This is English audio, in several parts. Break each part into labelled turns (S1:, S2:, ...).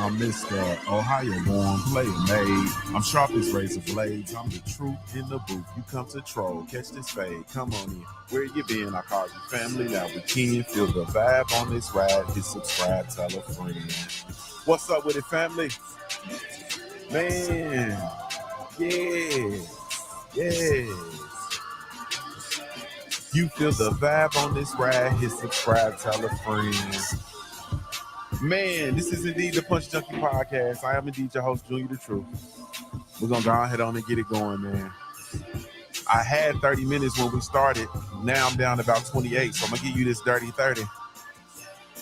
S1: I'm Mr. Ohio born, player made. I'm sharp as razor blades. I'm the truth in the booth. You come to troll, catch this fade. Come on in. Where you been? I call you family. Now we can feel the vibe on this ride. Hit subscribe, tell a friend. What's up with it, family? Man, yes. You feel the vibe on this ride. Hit subscribe, tell a friend. Man, this is indeed the Punch Junkie Podcast. I am indeed your host, JuniorTheTruth. We're going to go ahead on and get it going, man. I had 30 minutes when we started. Now I'm down to about 28, so I'm going to give you this dirty 30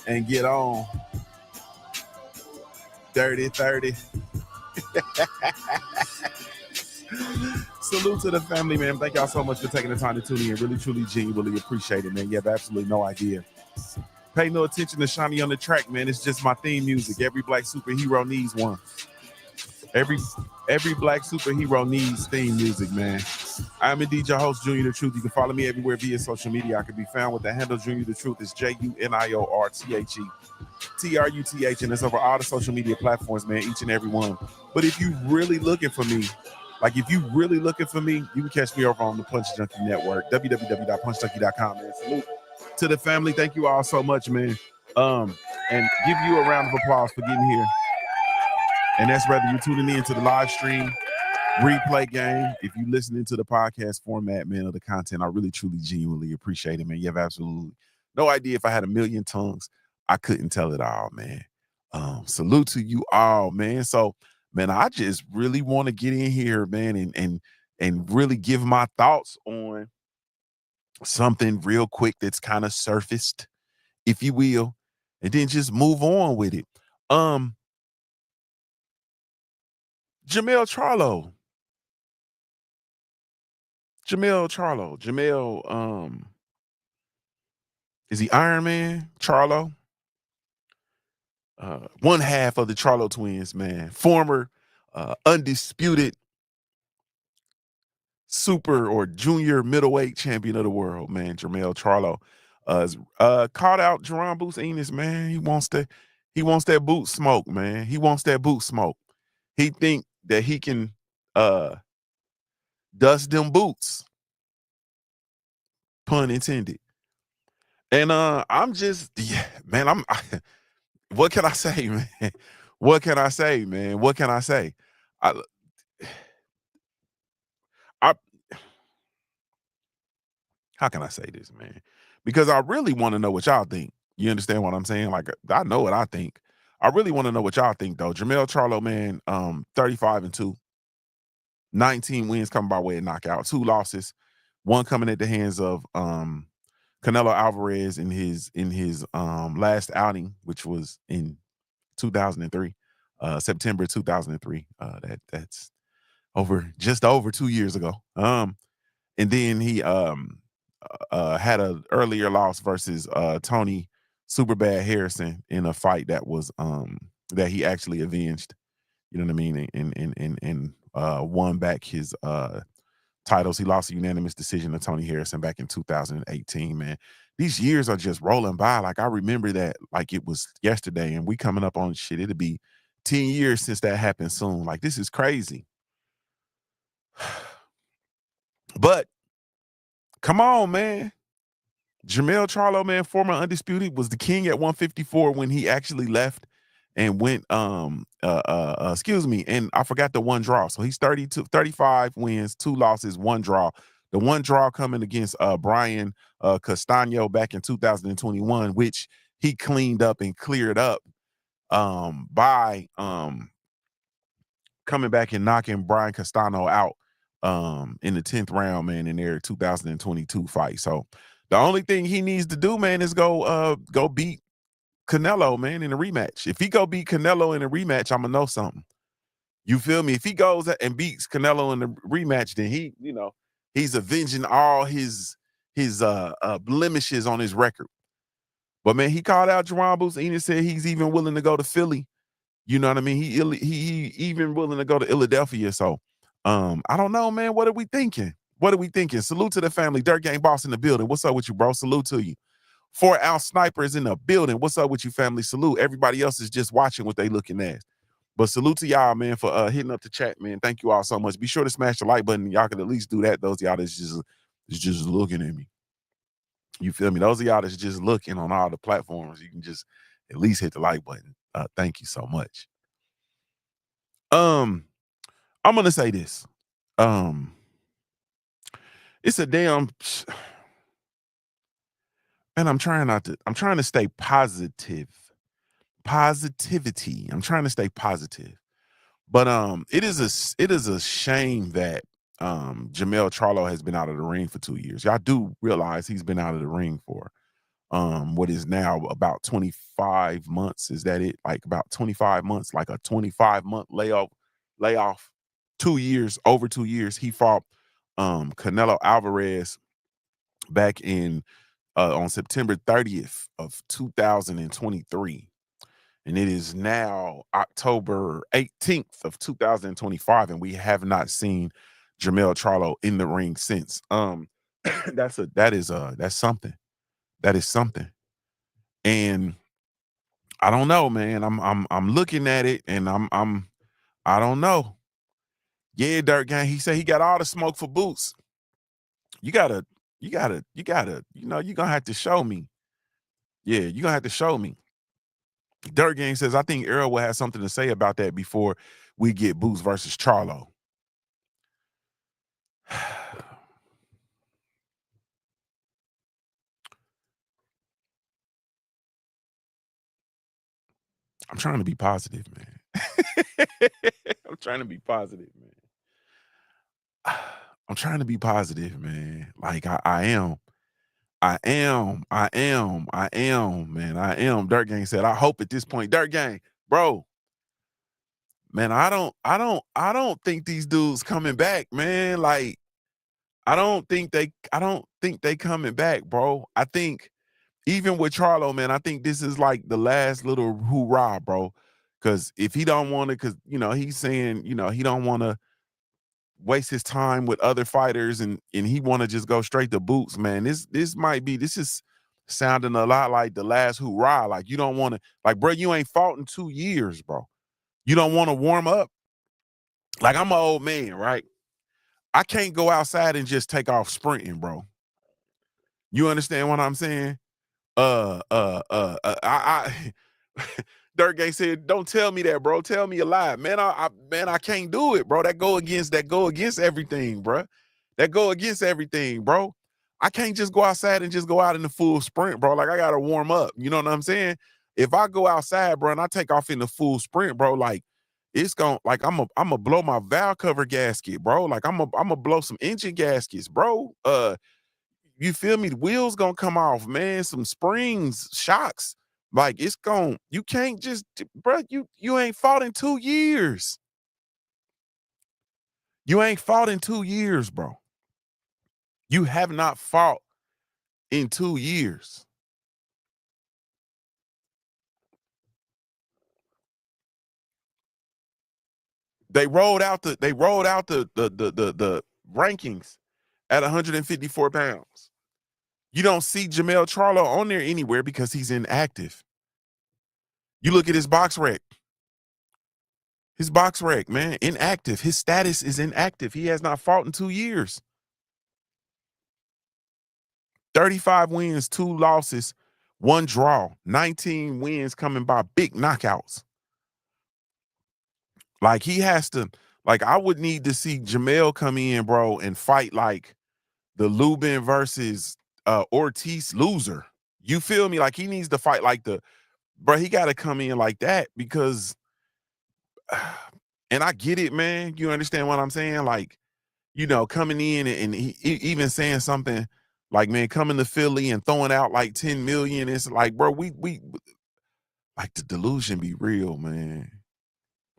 S1: and get on. Dirty 30. Salute to the family, man. Thank y'all so much for taking the time to tune in. Really, truly, genuinely appreciate it, man. You have absolutely no idea. Pay no attention to Shiny on the track, man. It's just my theme music. Every black superhero needs one. Every black superhero needs theme music, man. I'm indeed your host, JuniorTheTruth. You can follow me everywhere via social media. I can be found with the handle JuniorTheTruth. It's JuniorTheTruth, and it's over all the social media platforms, man, each and every one. But if you really looking for me, you can catch me over on the Punch Junkie Network, www.punchjunkie.com, man. Salute to the family. Thank you all so much, man. And give you a round of applause for getting here. And that's whether you're tuning in to the live stream, replay game. If you're listening to the podcast format, man, of the content, I really, truly, genuinely appreciate it, man. You have absolutely no idea. If I had a million tongues, I couldn't tell it all, man. Salute to you all, man. So, man, I just really want to get in here, man, and really give my thoughts on something real quick that's kind of surfaced, if you will, and then just move on with it. Jermell Charlo. Jermell, is he Iron Man? Charlo? One half of the Charlo twins, man. Former undisputed super or junior middleweight champion of the world, man. Jermell Charlo called out Jaron Ennis, man. He wants that boot smoke, man. He wants that boot smoke. He think that he can dust them boots, pun intended. And I'm just, man, what can I say, man? What can I say? How can I say this, man? Because I really want to know what y'all think. You understand what I'm saying? Like, I know what I think. I really want to know what y'all think, though. Jermell Charlo, man, 35-2, 19 wins coming by way of knockout, 2 losses, 1 coming at the hands of Canelo Alvarez in his last outing, which was in 2003, September 2003. That's just over 2 years ago. And then he had an earlier loss versus Tony Superbad Harrison in a fight that was that he actually avenged. You know what I mean? And won back his titles. He lost a unanimous decision to Tony Harrison back in 2018, man. These years are just rolling by. Like, I remember that like it was yesterday, and we coming up on shit. It'll be 10 years since that happened soon. Like, this is crazy. But come on, man. Jermell Charlo, man, former undisputed, was the king at 154 when he actually left and went and I forgot the 1 draw. So he's 35 wins, 2 losses, 1 draw. The 1 draw coming against Brian Castano back in 2021, which he cleaned up and cleared up by coming back and knocking Brian Castano out in the 10th round, man, in their 2022 fight. So the only thing he needs to do, man, is go beat Canelo, man, in a rematch. If he go beat Canelo in a rematch, I'm gonna know something. You feel me? If he goes and beats Canelo in the rematch, then he's avenging all his blemishes on his record. But man, he called out Jaron Ennis, said he's even willing to go to Philly. You know what I mean? He even willing to go to Philadelphia. So I don't know, man. What are we thinking? Salute to the family. Dirt Gang Boss in the building. What's up with you, bro? Salute to you. 4-ounce sniper is in the building. What's up with you, family? Salute. Everybody else is just watching what they looking at. But salute to y'all, man, for hitting up the chat, man. Thank you all so much. Be sure to smash the like button. Y'all can at least do that. Those of y'all that's just looking at me. You feel me? Those of y'all that's just looking on all the platforms, you can just at least hit the like button. Thank you so much. I'm gonna say this. It's a damn and I'm trying to stay positive. Positivity. I'm trying to stay positive. But it is a shame that Jermell Charlo has been out of the ring for 2 years. Y'all do realize he's been out of the ring for what is now about 25 months. Is that it? Like about 25 months, like a 25-month layoff. 2 years, over 2 years. He fought Canelo Alvarez back in on September 30th of 2023. And it is now October 18th of 2025, and we have not seen Jermell Charlo in the ring since. That's something. That is something. And I don't know, man. I'm looking at it, and I don't know. Yeah, Dirt Gang. He said he got all the smoke for boots. You gotta, you're gonna have to show me. Yeah, you're gonna have to show me. Dirt Gang says, I think Errol will have something to say about that before we get Boots versus Charlo. I'm trying to be positive, man. I'm trying to be positive, man. I'm trying to be positive, man. Like I am. I am, man. I am. Dirt Gang said, I hope at this point, Dirt Gang, bro. Man, I don't think these dudes coming back, man. Like, I don't think they coming back, bro. I think even with Charlo, man, I think this is like the last little hoorah, bro. Because if he don't want to, because he's saying, he don't want to waste his time with other fighters, and he want to just go straight to Boots, man. This is sounding a lot like the last hoorah. Like, you don't want to, like, bro, you ain't fought in 2 years, bro. You don't want to warm up. Like, I'm an old man, right? I can't go outside and just take off sprinting, bro. You understand what I'm saying? I Dirt Gang said, "Don't tell me that, bro. Tell me a lie, man. I can't do it, bro. That go against everything, bro. That go against everything, bro. I can't just go outside and just go out in the full sprint, bro. Like, I gotta warm up. You know what I'm saying? If I go outside, bro, and I take off in the full sprint, bro, like, it's gonna, like, I'm a blow my valve cover gasket, bro. Like, I'm a blow some engine gaskets, bro. You feel me? The wheels gonna come off, man. Some springs, shocks. Like, it's gonna, you can't just, bro, you ain't fought in 2 years. You ain't fought in 2 years, bro. You have not fought in 2 years. They rolled out the rankings at 154 pounds. You don't see Jermell Charlo on there anywhere because he's inactive. You look at his box rec. His box rec, man, inactive. His status is inactive. He has not fought in 2 years. 35 wins, 2 losses, 1 draw, 19 wins coming by big knockouts. Like, he has to, like, I would need to see Jermell come in, bro, and fight like the Lubin versus Ortiz loser. You feel me? Like, he needs to fight like bro, he got to come in like that because, and I get it, man. You understand what I'm saying? Like, coming in and he even saying something like, man, coming to Philly and throwing out like 10 million. It's like, bro, we like, the delusion be real, man.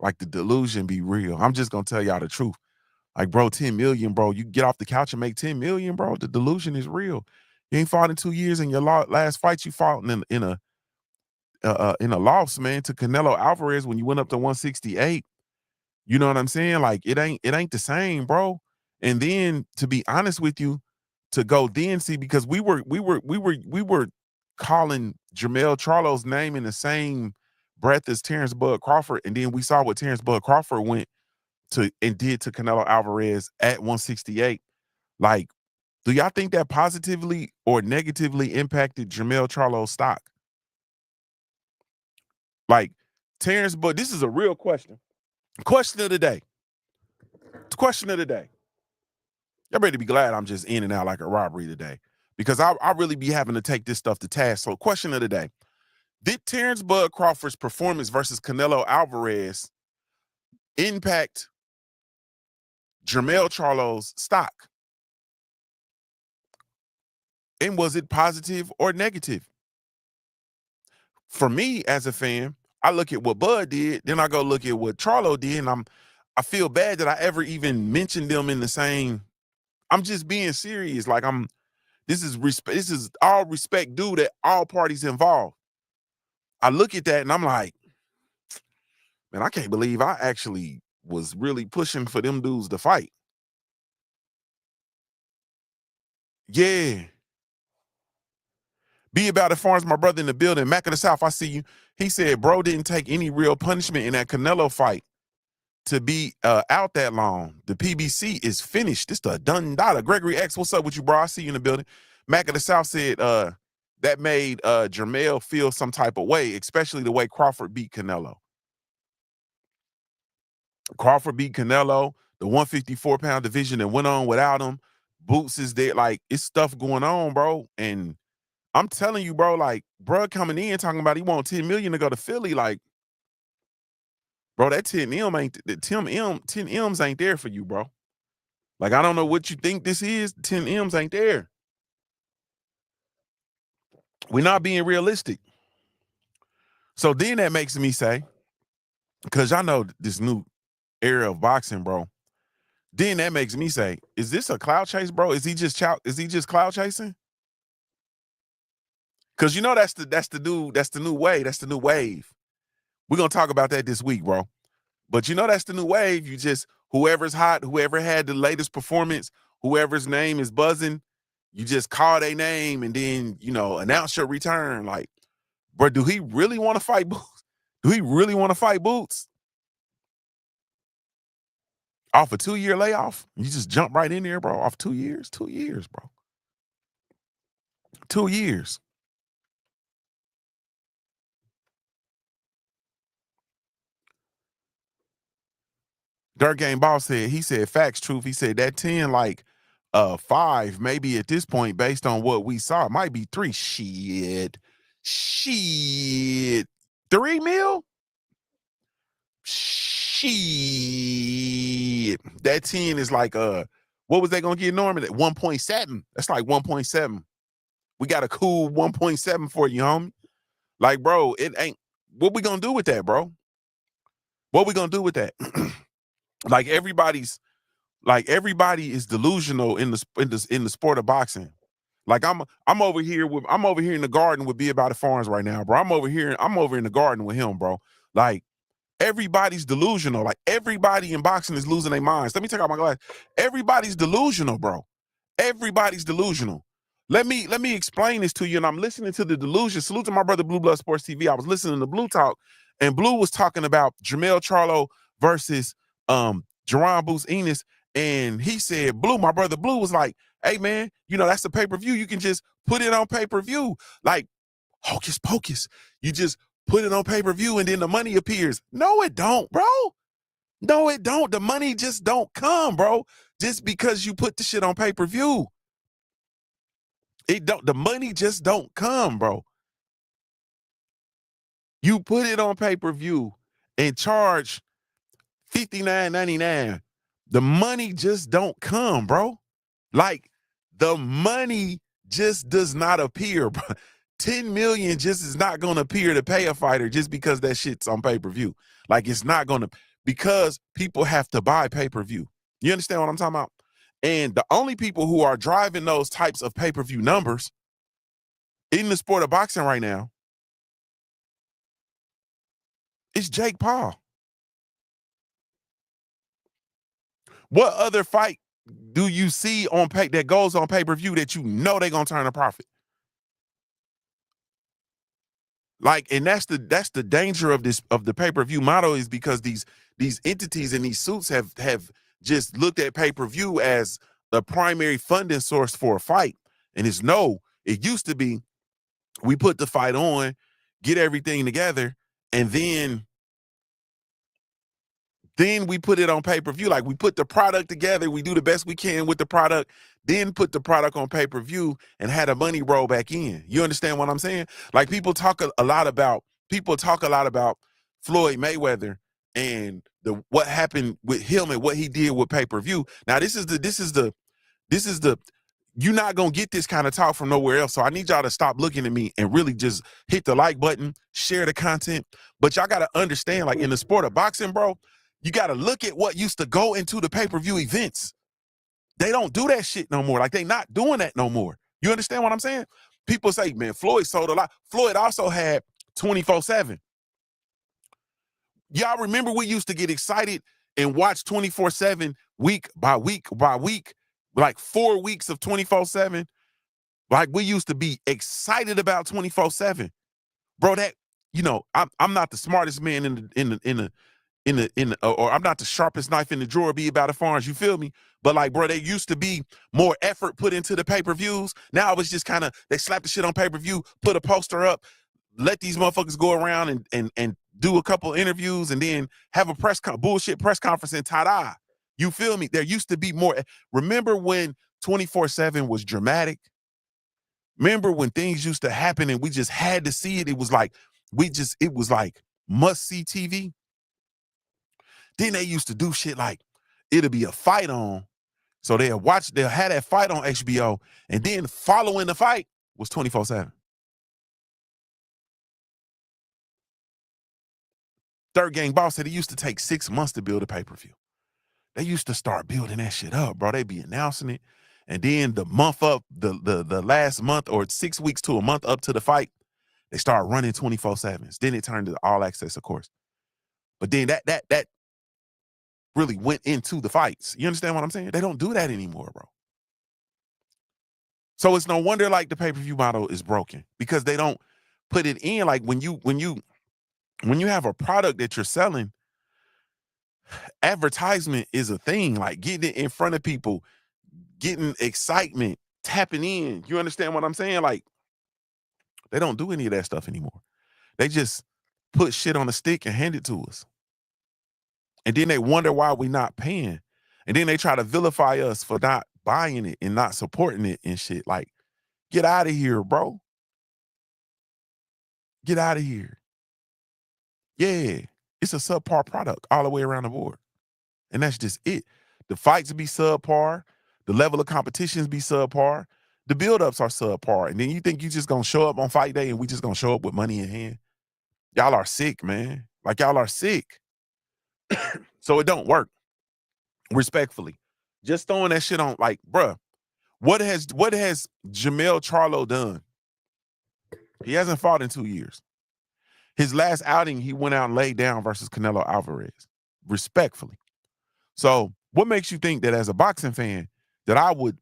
S1: Like, the delusion be real. I'm just gonna tell y'all the truth. Like, bro, 10 million, bro. You get off the couch and make 10 million, bro. The delusion is real. You ain't fought in 2 years, and your last fight you fought in a loss, man, to Canelo Alvarez when you went up to 168. You know what I'm saying? Like, it ain't the same, bro. And then, to be honest with you, to go then see, because we were calling Jermell Charlo's name in the same breath as Terrence Bud Crawford, and then we saw what Terrence Bud Crawford went to and did to Canelo Alvarez at 168. Like, do y'all think that positively or negatively impacted Jermell Charlo's stock? Like, Terrence Bud, this is a real question. Question of the day. Question of the day. Y'all better be glad I'm just in and out like a robbery today, because I really be having to take this stuff to task. So, question of the day. Did Terrence Bud Crawford's performance versus Canelo Alvarez impact Jermell Charlo's stock? And was it positive or negative? For me as a fan, I look at what Bud did, then I go look at what Charlo did, and I feel bad that I ever even mentioned them in the same. I'm just being serious. Like, this is all respect due to all parties involved. I look at that and I'm like, man, I can't believe I actually was really pushing for them dudes to fight. Yeah. Be about it, Farms, my brother in the building. Mac of the South, I see you. He said, bro didn't take any real punishment in that Canelo fight to be out that long. The PBC is finished. It's the done data. Gregory X, what's up with you, bro? I see you in the building. Mac of the South said that made Jermell feel some type of way, especially the way Crawford beat Canelo. Crawford beat Canelo, the 154-pound division that went on without him. Boots is there. Like, it's stuff going on, bro. And I'm telling you, bro, like, bro coming in talking about he want 10 million to go to Philly. Like, bro, that 10M ain't 10 M's ain't there for you, bro. Like, I don't know what you think this is. 10 M's ain't there. We're not being realistic. So then that makes me say, because y'all know this new era of boxing, bro. Then that makes me say, is this a cloud chase, bro? Is he just cloud chasing? Because you know that's the new way. That's the new wave. We're gonna talk about that this week, bro. But you know that's the new wave. You just, whoever's hot, whoever had the latest performance, whoever's name is buzzing, you just call their name and then, announce your return. Like, bro, do he really want to fight Boots? Do he really want to fight Boots? Off a 2-year layoff? You just jump right in there, bro. Off 2 years? 2 years, bro. 2 years. Dirt Game Boss said, facts, truth. He said that 10, like 5, maybe at this point, based on what we saw. It might be 3. Shit. 3 mil? Shit. That 10 is like what was they gonna get Norman at 1.7? That's like 1.7. We got a cool 1.7 for you, homie. Like, bro, it ain't. What we gonna do with that, bro? What we gonna do with that? Like, everybody is delusional in the sport of boxing. Like, I'm over here in the garden with Be About It Farms right now, bro. I'm over in the garden with him, bro. Like, everybody's delusional. Like, everybody in boxing is losing their minds. Let me take out my glass. Everybody's delusional, bro. Everybody's delusional. Let me explain this to you. And I'm listening to the delusion. Salute to my brother Blue Blood Sports TV. I was listening to Blue Talk, and Blue was talking about Jermell Charlo versus Jaron Ennis. And he said, Blue, my brother Blue was like, hey man, that's the pay-per-view. You can just put it on pay-per-view. Like, hocus pocus. You just put it on pay-per-view and then the money appears. No, it don't, bro. No, it don't. The money just don't come, bro. Just because you put the shit on pay-per-view. The money just don't come, bro. You put it on pay-per-view and charge $59.99. The money just don't come, bro. Like, the money just does not appear, bro. 10 million just is not going to appear to pay a fighter just because that shit's on pay-per-view. Like, it's not going to, because people have to buy pay-per-view. You understand what I'm talking about? And the only people who are driving those types of pay-per-view numbers in the sport of boxing right now is Jake Paul. What other fight do you see that goes on pay-per-view that they're going to turn a profit? Like, and that's the danger of the pay-per-view model, is because these entities and these suits have just looked at pay-per-view as the primary funding source for a fight. And it's no, it used to be we put the fight on, get everything together, and then we put it on pay-per-view. Like, we put the product together, we do the best we can with the product, then put the product on pay-per-view and had the money roll back in. You understand what I'm saying? Like, people talk a lot about Floyd Mayweather and what happened with him and what he did with pay-per-view. Now, this is the you're not gonna get this kind of talk from nowhere else. So I need y'all to stop looking at me and really just hit the like button, share the content. But y'all gotta understand, like, in the sport of boxing, bro, you gotta look at what used to go into the pay-per-view events. They don't do that shit no more. Like, they not doing that no more. You understand what I'm saying? People say, man, Floyd sold a lot. Floyd also had 24/7. Y'all remember we used to get excited and watch 24/7 week by week by week, like 4 weeks of 24/7. Like, we used to be excited about 24/7. Bro, that, I'm not the smartest man or I'm not the sharpest knife in the drawer, be about as far as, you feel me? But, like, bro, there used to be more effort put into the pay-per-views. Now it's just kind of, they slap the shit on pay-per-view, put a poster up, let these motherfuckers go around and do a couple interviews, and then have a bullshit press conference, and ta-da. You feel me? There used to be more. Remember when 24/7 was dramatic? Remember when things used to happen and we just had to see it? It was like, must-see TV. Then they used to do shit like, it'll be a fight on, so they'll have that fight on HBO, and then following the fight was 24/7. Third Gang Boss said it used to take 6 months to build a pay-per-view. They used to start building that shit up, bro. They be announcing it, and then the month up, the last month or 6 weeks to a month up to the fight, they start running 24/7s. Then it turned to all access, of course. But then that really went into the fights. You understand what I'm saying? They don't do that anymore, bro. So it's no wonder, like, the pay-per-view model is broken, because they don't put it in. Like, when you have a product that you're selling, advertisement is a thing. Like, getting it in front of people, getting excitement, tapping in. You understand what I'm saying? Like, they don't do any of that stuff anymore. They just put shit on a stick and hand it to us. And then they wonder why we not paying. And then they try to vilify us for not buying it and not supporting it and shit. Like, get out of here, bro. Get out of here. Yeah, it's a subpar product all the way around the board. And that's just it. The fights be subpar. The level of competitions be subpar. The buildups are subpar. And then you think you just gonna show up on fight day and we just gonna show up with money in hand? Y'all are sick, man. Like, y'all are sick. So it don't work. Respectfully. Just throwing that shit on, like, bruh, what has Jermell Charlo done? He hasn't fought in 2 years. His last outing, he went out and laid down versus Canelo Alvarez. Respectfully. So what makes you think that, as a boxing fan, that I would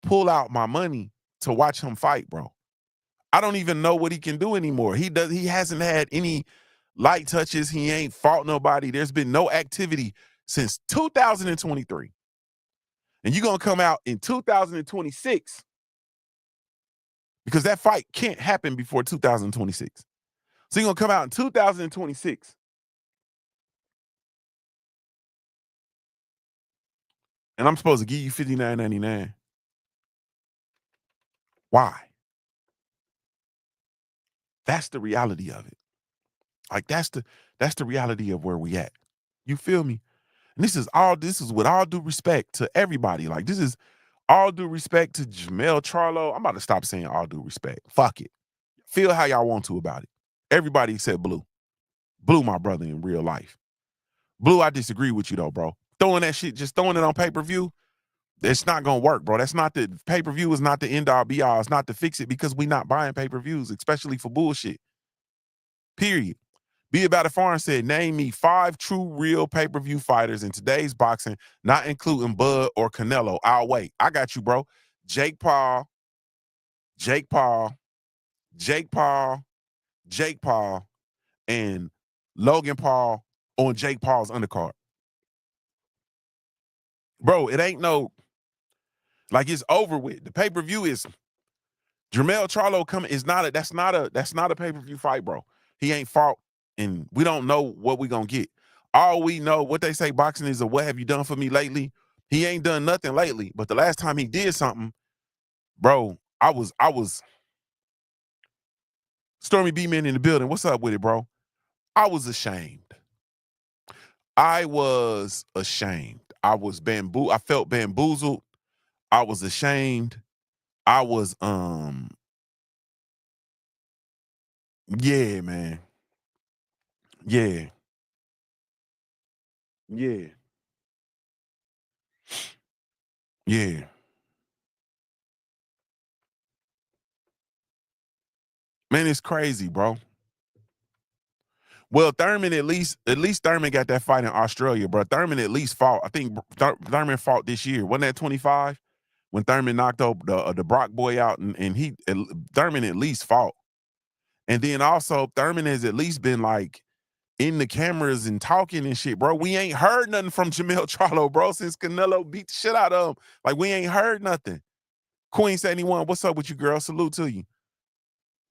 S1: pull out my money to watch him fight, bro? I don't even know what he can do anymore. He hasn't had any light touches. He ain't fought nobody. There's been no activity since 2023. And you're going to come out in 2026, because that fight can't happen before 2026. So you're going to come out in 2026. And I'm supposed to give you $59.99. Why? That's the reality of it. Like, that's the reality of where we at. You feel me? And this is with all due respect to everybody. Like, this is all due respect to Jermell Charlo. I'm about to stop saying all due respect. Fuck it. Feel how y'all want to about it. Everybody except Blue. Blue, my brother in real life. Blue, I disagree with you though, bro. Throwing that shit, just throwing it on pay-per-view, it's not gonna work, bro. That's not the pay-per-view is not the end all be all. It's not to fix it, because we not buying pay-per-views, especially for bullshit. Period. Be About It Foreign said, name me 5 true real pay-per-view fighters in today's boxing, not including Bud or Canelo. I'll wait. I got you, bro. Jake Paul, Jake Paul and Logan Paul on Jake Paul's undercard. Bro, it ain't no, like, it's over with. The pay-per-view is Jermell Charlo coming. That's not a pay-per-view fight, bro. He ain't fought, and we don't know what we gonna get. All we know, what they say, boxing is a what have you done for me lately? He ain't done nothing lately. But the last time he did something, bro, I was Stormy B-Man in the building. What's up with it, bro? I was ashamed. I was ashamed. I felt bamboozled. I was ashamed. I was yeah, man. Yeah. Yeah. Yeah. Man, it's crazy, bro. Well, Thurman at least Thurman got that fight in Australia, bro. Thurman at least fought. I think Thurman fought this year. Wasn't that 25 when Thurman knocked up the Brock boy out, and Thurman at least fought. And then also Thurman has at least been like in the cameras and talking and shit, bro. We ain't heard nothing from Jermell Charlo, bro, since Canelo beat the shit out of him. Like, we ain't heard nothing. Queen 71, what's up with you, girl? Salute to you.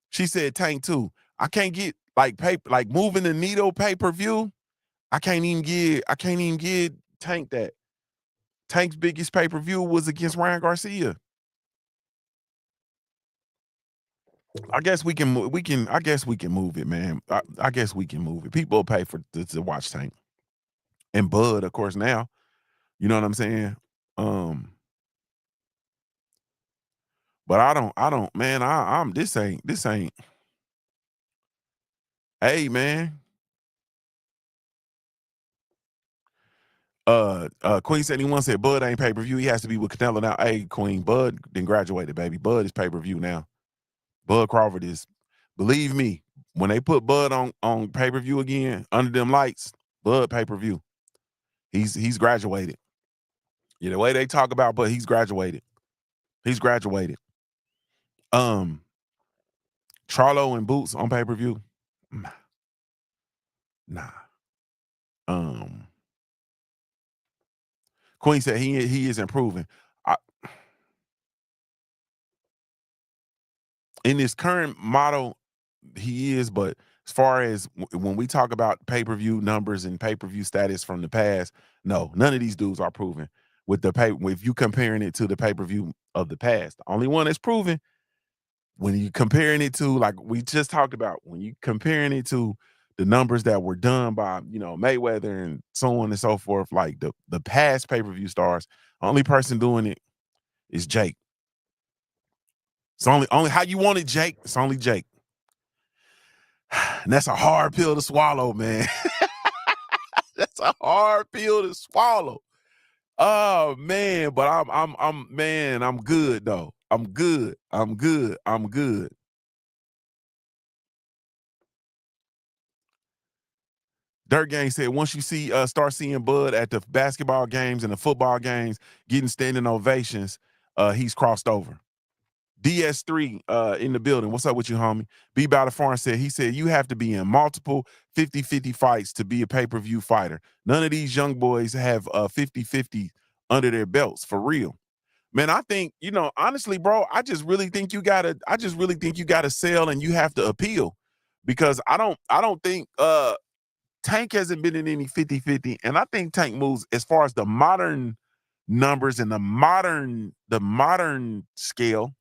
S1: She said Tank too. I can't get like paper, like moving the needle pay-per-view. I can't even give Tank that. Tank's biggest pay-per-view was against Ryan Garcia. I guess we can I guess we can move it, man. I guess we can move it. People will pay to watch Tank. And Bud, of course, now. You know what I'm saying? But I don't, man, I'm this ain't. Hey, man. Queen 71 said Bud ain't pay-per-view. He has to be with Canelo now. Hey, Queen, Bud then graduated, baby. Bud is pay-per-view now. Bud Crawford is, believe me, when they put Bud on pay-per-view again, under them lights, Bud pay-per-view. He's graduated. Yeah, the way they talk about Bud, he's graduated. He's graduated. Charlo and Boots on pay-per-view. Nah. Queen said he is improving. In this current model, he is, but as far as when we talk about pay-per-view numbers and pay-per-view status from the past, no, none of these dudes are proven. If you comparing it to the pay-per-view of the past, the only one that's proven when you comparing it to, like we just talked about, when you comparing it to the numbers that were done by Mayweather and so on and so forth, like the past pay-per-view stars, only person doing it is Jake. It's only how you want it, Jake. It's only Jake. And that's a hard pill to swallow, man. That's a hard pill to swallow. Oh man, but I'm good though. I'm good. Dirt Gang said once you start seeing Bud at the basketball games and the football games getting standing ovations, he's crossed over. DS3 in the building. What's up with you, homie? B. Battlefront said, you have to be in multiple 50-50 fights to be a pay-per-view fighter. None of these young boys have 50-50 under their belts, for real. Man, I think, honestly, bro, I just really think you gotta sell and you have to appeal. Because I don't think Tank hasn't been in any 50-50. And I think Tank moves as far as the modern numbers and the modern scale.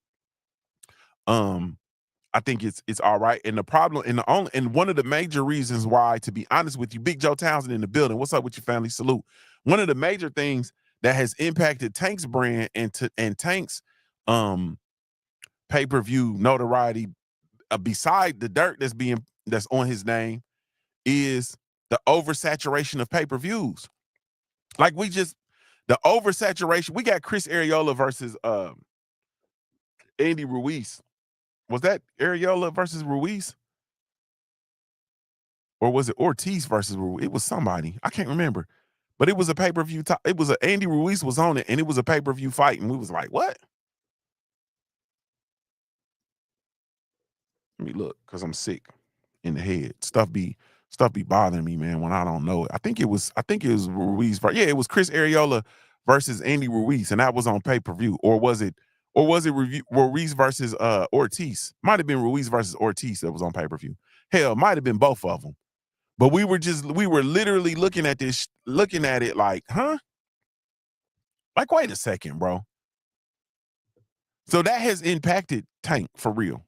S1: I think it's all right. And the problem, and one of the major reasons why, to be honest with you, Big Joe Townsend in the building. What's up with your family? Salute. One of the major things that has impacted Tank's brand and Tank's pay-per-view notoriety, beside the dirt that's on his name, is the oversaturation of pay-per-views. Like the oversaturation. We got Chris Arreola versus Andy Ruiz. Was that Arreola versus Ruiz? Or was it Ortiz versus Ruiz? It was somebody. I can't remember. But it was a pay-per-view. It was Andy Ruiz was on it, and it was a pay-per-view fight. And we was like, what? Let me look, because I'm sick. in the head. Stuff be bothering me, man, when I don't know it. I think it was Ruiz. Yeah, it was Chris Arreola versus Andy Ruiz, and that was on pay-per-view. Or was it Ruiz versus Ortiz? Might have been Ruiz versus Ortiz that was on pay-per-view. Hell, might have been both of them. But we were literally looking at it like, huh? Like, wait a second, bro. So that has impacted Tank for real.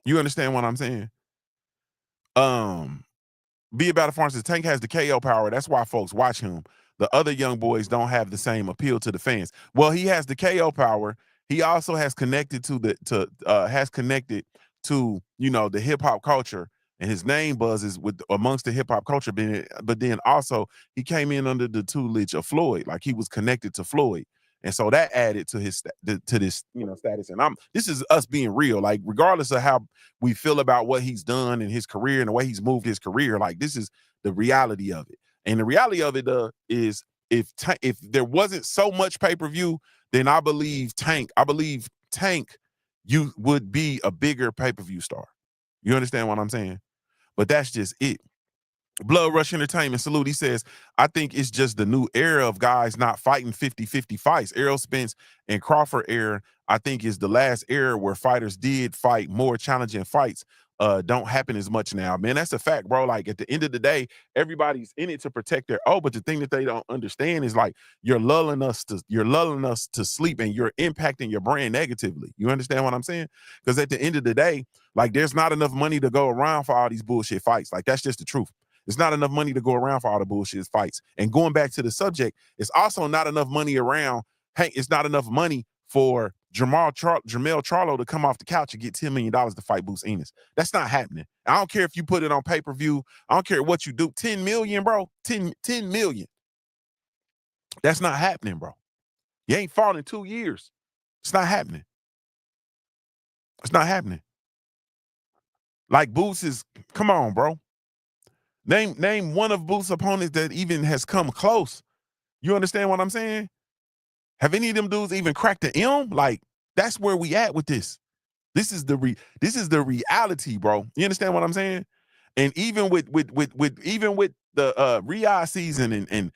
S1: You understand what I'm saying? Um, Be About a Farm says Tank has the KO power. That's why folks watch him. The other young boys don't have the same appeal to the fans. Well, he has the KO power. He also has connected to the hip hop culture, and his name buzzes with amongst the hip hop culture. But then also he came in under the tutelage of Floyd, like he was connected to Floyd. And so that added to his to this status. And this is us being real. Like, regardless of how we feel about what he's done in his career and the way he's moved his career, like, this is the reality of it. And the reality of it is, if there wasn't so much pay-per-view, then I believe Tank, you would be a bigger pay-per-view star. You understand what I'm saying? But that's just it. Blood Rush Entertainment, salute. He says, I think it's just the new era of guys not fighting 50-50 fights. Errol Spence and Crawford era, I think, is the last era where fighters did fight more challenging fights. Don't happen as much now. Man, that's a fact, bro. Like, at the end of the day, everybody's in it to protect their but the thing that they don't understand is, like, you're lulling us to sleep, and you're impacting your brand negatively. You understand what I'm saying? Because at the end of the day, like, there's not enough money to go around for all these bullshit fights. Like, that's just the truth. It's not enough money to go around for all the bullshit fights. And going back to the subject, it's also not enough money around. Hey, it's not enough money for Jermell Charlo to come off the couch and get $10 million to fight Bruce Ennis. That's not happening. I don't care if you put it on pay-per-view. I don't care what you do. 10 million, bro. 10 million. That's not happening, bro. You ain't fought in 2 years. It's not happening. It's not happening. Like, Boots is, come on, bro. Name one of Boots' opponents that even has come close. You understand what I'm saying? Have any of them dudes even cracked the M? Like, that's where we at with this. This is the reality, bro. You understand what I'm saying? And even with the Riyadh season and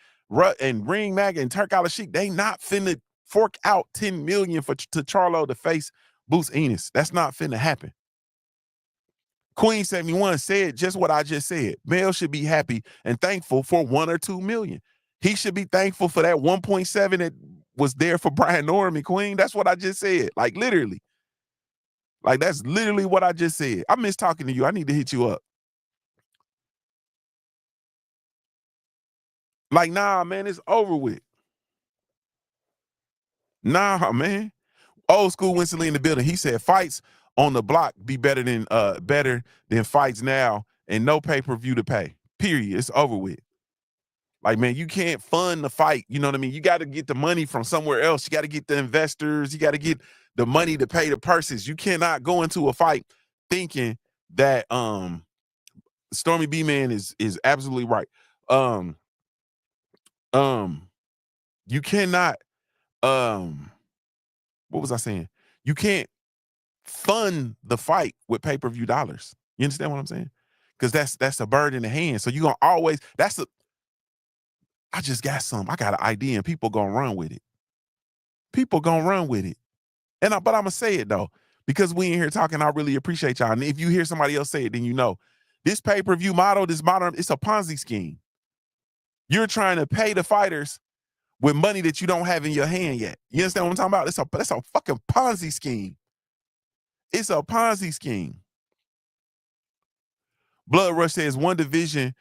S1: Ring Mag and Turk Al Sheik, they not finna fork out $10 million to Charlo to face Boots Ennis. That's not finna happen. Queen 71 said just what I just said. Mel should be happy and thankful for 1 or 2 million. He should be thankful for that 1.7 that was there for Brian Norman, Queen. That's what I just said. Like, literally. Like, that's literally what I just said. I miss talking to you. I need to hit you up. Like, nah, man, it's over with. Nah, man. Old school Winston in the building. He said fights on the block be better than fights now, and no pay-per-view to pay. Period. It's over with. Like, man, you can't fund the fight. You know what I mean? You got to get the money from somewhere else. You got to get the investors. You got to get the money to pay the purses. You cannot go into a fight thinking that Stormy B Man is absolutely right. You cannot what was I saying? You can't fund the fight with pay-per-view dollars. You understand what I'm saying? Because that's a bird in the hand. So you're gonna always I just got I got an idea, and people gonna run with it. People gonna run with it. But I'm gonna say it though, because we in here talking. I really appreciate y'all. And if you hear somebody else say it, then you know this pay-per-view model, it's a Ponzi scheme. You're trying to pay the fighters with money that you don't have in your hand yet. You understand what I'm talking about? That's a fucking Ponzi scheme. It's a Ponzi scheme. Blood Rush says one division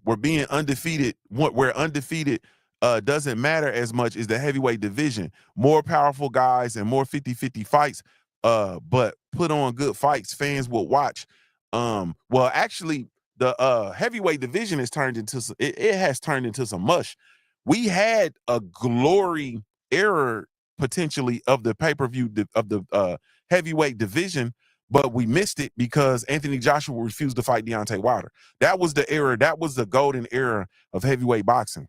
S1: we're being undefeated, where undefeated doesn't matter as much as the heavyweight division. More powerful guys and more 50-50 fights, but put on good fights, fans will watch. Well, actually, the heavyweight division has turned into some mush. We had a glory era potentially of the pay-per-view of the heavyweight division, but we missed it because Anthony Joshua refused to fight Deontay Wilder. That was the era. That was the golden era of heavyweight boxing,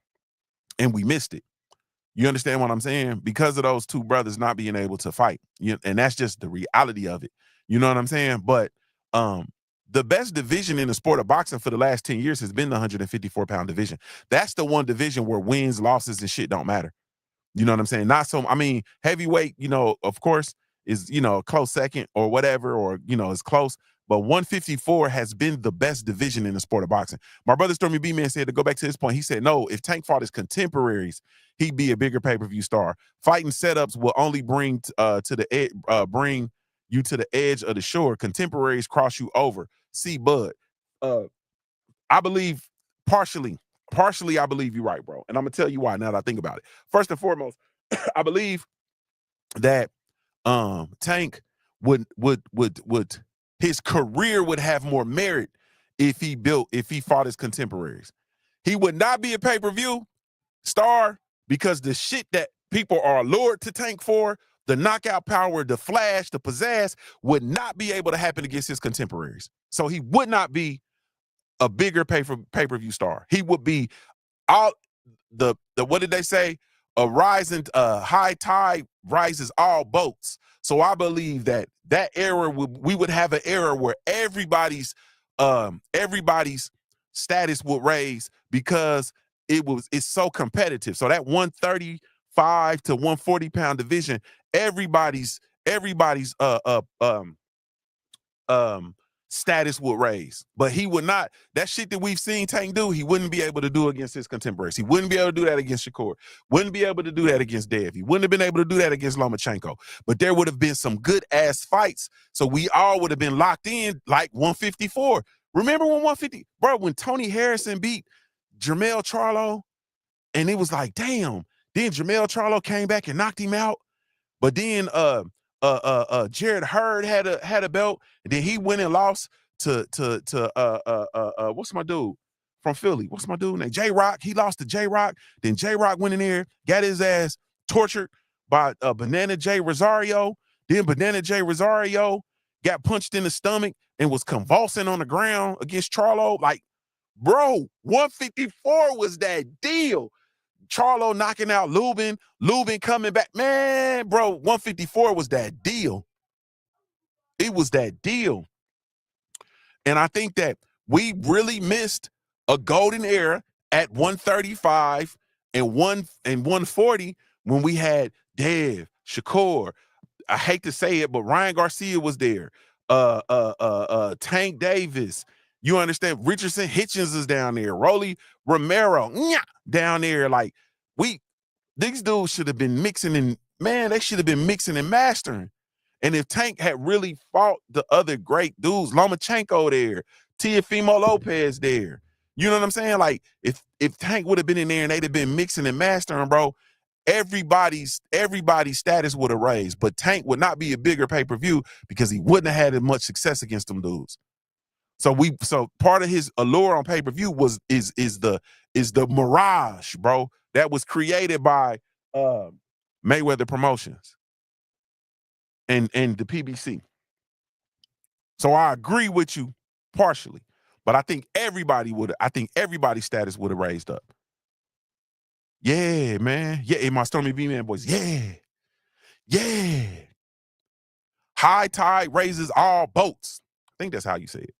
S1: and we missed it. You understand what I'm saying? Because of those two brothers not being able to fight, and that's just the reality of it. You know what I'm saying? But the best division in the sport of boxing for the last 10 years has been the 154-pound division. That's the one division where wins, losses, and shit don't matter. You know what I'm saying? Not so, I mean, heavyweight, of course, is, a close second or whatever, or, is close. But 154 has been the best division in the sport of boxing. My brother Stormy B Man said, to go back to this point, he said, no, if Tank fought his contemporaries, he'd be a bigger pay-per-view star. Fighting setups will only bring bring you to the edge of the shore. Contemporaries cross you over. See, Bud. I believe partially, I believe you're right, bro. And I'm gonna tell you why now that I think about it. First and foremost, I believe that Tank would his career would have more merit if he fought his contemporaries. He would not be a pay-per-view star because the shit that people are allured to Tank for, the knockout power, the flash, the pizzazz, would not be able to happen against his contemporaries. So he would not be a bigger pay-per-view star. He would be all the what did they say? A rising high tide rises all boats. So I believe that era we would have an era where everybody's status would raise because it's so competitive. So that 135 to 140-pound division, everybody's status would raise. But he would not, that shit that we've seen Tank do, he wouldn't be able to do against his contemporaries. He wouldn't be able to do that against Shakur. Wouldn't be able to do that against Dev. He wouldn't have been able to do that against Lomachenko. But there would have been some good ass fights. So we all would have been locked in like 154. Remember when Tony Harrison beat Jermell Charlo, and it was like, damn. Then Jermell Charlo came back and knocked him out. But then Jared Hurd had a belt, and then he went and lost to what's my dude from Philly? What's my dude name? J-Rock. He lost to J-Rock. Then J-Rock went in there, got his ass tortured by Banana J Rosario. Then Banana J Rosario got punched in the stomach and was convulsing on the ground against Charlo. Like, bro, 154 was that deal. Charlo knocking out Lubin coming back. Man, bro, 154 was that deal. It was that deal. And I think that we really missed a golden era at 135 and 140 when we had Dev, Shakur. I hate to say it, but Ryan Garcia was there. Tank Davis. You understand? Richardson Hitchens is down there. Rolly Romero down there. Like, these dudes should have been mixing and, man, they should have been mixing and mastering. And if Tank had really fought the other great dudes, Lomachenko there, Teofimo Lopez there, you know what I'm saying? Like, if Tank would have been in there and they'd have been mixing and mastering, bro, everybody's status would have raised. But Tank would not be a bigger pay-per-view because he wouldn't have had as much success against them dudes. So part of his allure on pay-per-view is the mirage, bro, that was created by Mayweather Promotions and the PBC. So I agree with you partially, but I think everybody's status would have raised up. Yeah, man. Yeah, my Stormy B Man boys. Yeah. High tide raises all boats. I think that's how you say it.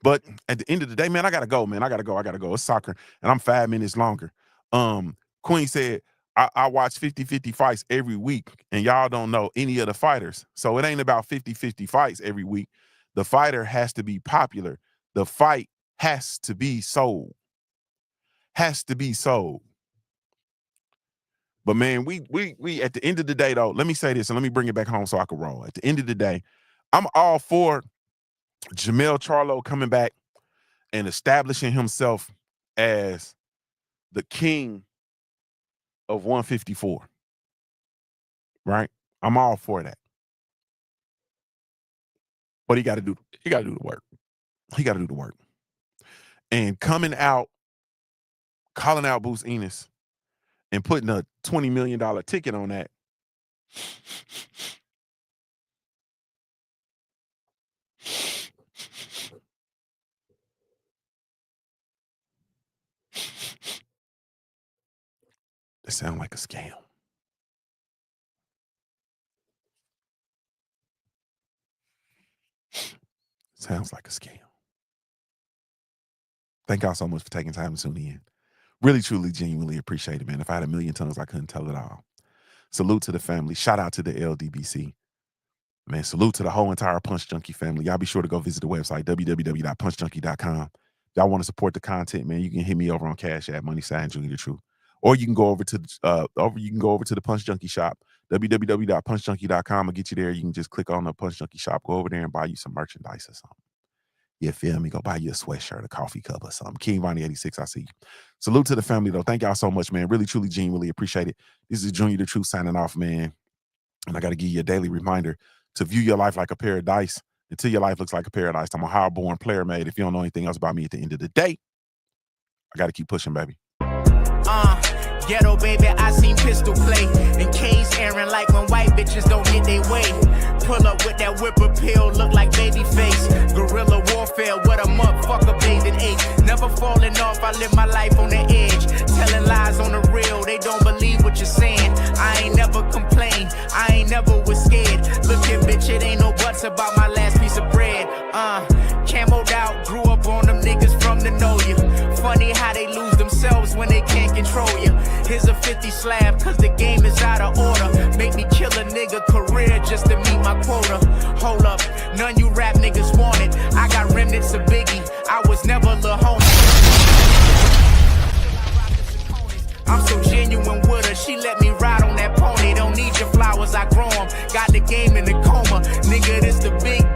S1: But at the end of the day, man, I gotta go, man. I gotta go. It's soccer, and I'm 5 minutes longer. Queen said, I watch 50-50 fights every week, and y'all don't know any of the fighters. So it ain't about 50-50 fights every week. The fighter has to be popular. The fight has to be sold. Has to be sold. But man, we at the end of the day, though, let me say this and let me bring it back home so I can roll. At the end of the day, I'm all for Jermell Charlo coming back and establishing himself as the king of 154. Right? I'm all for that. But he got to do the work. He got to do the work. And coming out, calling out Bruce Ennis and putting a $20 million ticket on that. That sounds like a scam. Sounds like a scam. Thank y'all so much for taking time to tune in. Really, truly, genuinely appreciate it, man. If I had a million tongues, I couldn't tell it all. Salute to the family. Shout out to the LDBC. Man, salute to the whole entire Punch Junkie family. Y'all be sure to go visit the website, www.punchjunkie.com. Y'all want to support the content, man, you can hit me over on Cash App, @JuniorTheTruth. Or you can go over to the Punch Junkie shop, www.punchjunkie.com. I'll get you there. You can just click on the Punch Junkie shop, go over there and buy you some merchandise or something. You feel me? Go buy you a sweatshirt, a coffee cup or something. King Vonnie 86, I see you. Salute to the family, though. Thank y'all so much, man. Really, truly, genuinely appreciate it. This is Junior the Truth signing off, man. And I got to give you a daily reminder to view your life like a pair of dice until your life looks like a paradise. I'm a hard-born player, mate. If you don't know anything else about me at the end of the day, I got to keep pushing, baby.
S2: Ghetto baby, I seen pistol play. In case Aaron like when white bitches don't get their way. Pull up with that whip appeal, look like baby face. Guerrilla warfare, what a motherfucker bathed in age. Never falling off, I live my life on the edge. Telling lies on the real, they don't believe what you're saying. I ain't never complained, I ain't never was scared. Look here, bitch, it ain't no buts about my last piece of bread. Camoed out, grew up on them niggas from the know you. Funny how they lose themselves when they can't control you. Here's a 50 slab, cause the game is out of order. Make me kill a nigga career just to meet my quota. Hold up, none you rap niggas want it. I got remnants of Biggie, I was never Lil Homie. I'm so genuine with her, she let me ride on that pony. Don't need your flowers, I grow them. Got the game in the coma, nigga, this the big